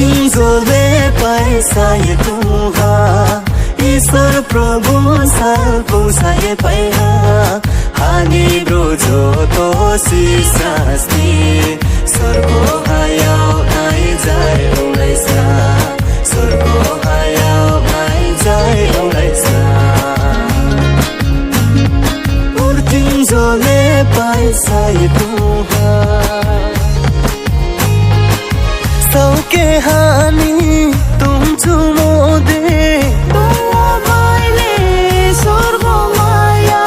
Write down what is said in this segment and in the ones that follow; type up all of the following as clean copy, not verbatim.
तिमीले पैसा ये तुहा ईश्वर प्रभु सालको साये पैहा हानि ब्रोजो तो सिसास्ती सरको हायाव नाइ जाय उलाइसा सरको हायाव नाइ जाय उलाइसा तिमीले पैसा ये तुहा सौके हानि तुम चुमोदे स्वर्गो माया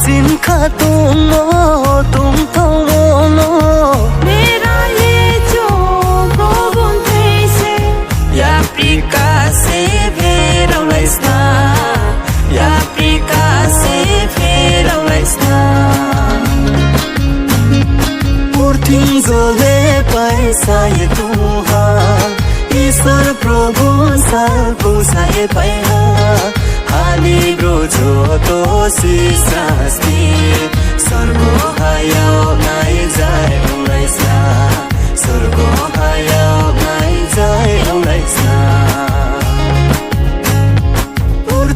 जिनका तुम थमोनो मेरा ये जो प्रभु से या प्रिका से फेरौलाइस्ना या प्रिका से फेरौलाइस्ना तिमीले पैसा ये तुहा ईश्वर प्रभु सालको साये पैहा हानि ब्रोजो तो सिसास्ती सरको हायाव नाइ जाय उलाइसा सरको हायाव नाइ जाय उलाइसा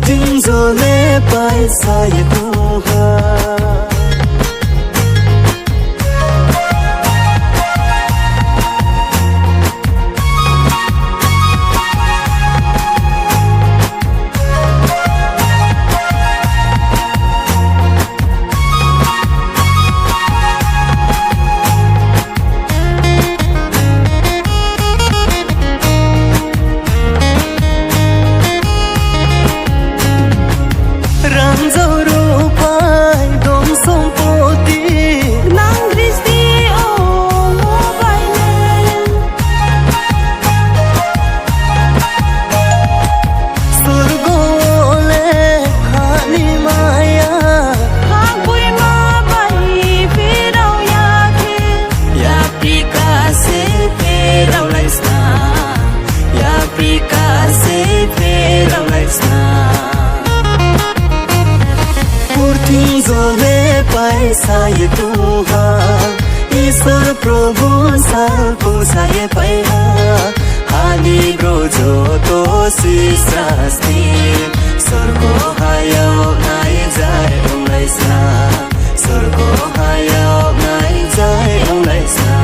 तिमीले पैसा ये तुहा तिमीले पैसा ये तुहा ईश्वर प्रभु सालको साये पैहा हानि ब्रोजो तो सिसास्ती सरको हायाव नाइ जाय उलाइसा सरको हायाव नाइ जाय उलाइसा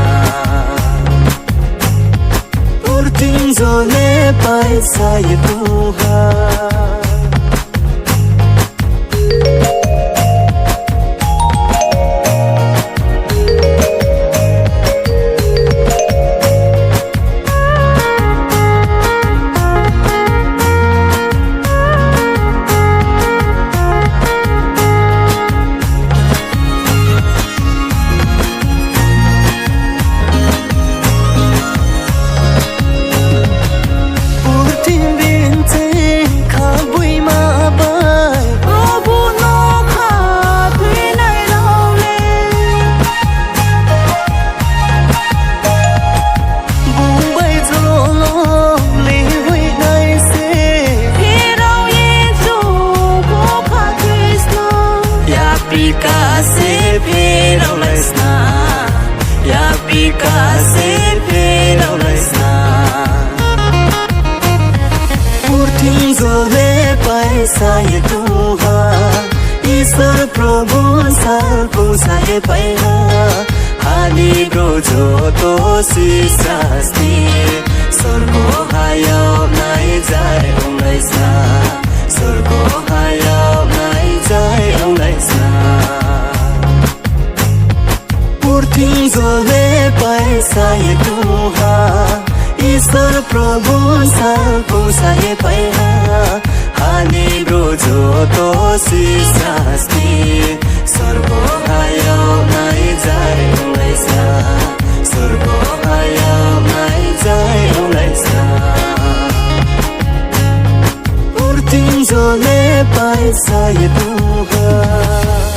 तिमीले पैसा ये तुहा तिमीले पैसा ये तुहा ईश्वर प्रभु सालको साये पैहा हानि ब्रोजो तो सिसास्ती सरको हायाव नाइ जाय उलाइसा सरको हायाव नाइ जाय उलाइसा तिमीले पैसा ये तुहा ईश्वर प्रभु सालको साये पैहा हानि ब्रोजो तो सिसास्ती सरको हायाव नाइ जाय उलाइसा सरको हायाव नाइ जाय उलाइसा तिमीले पैसा ये तुहा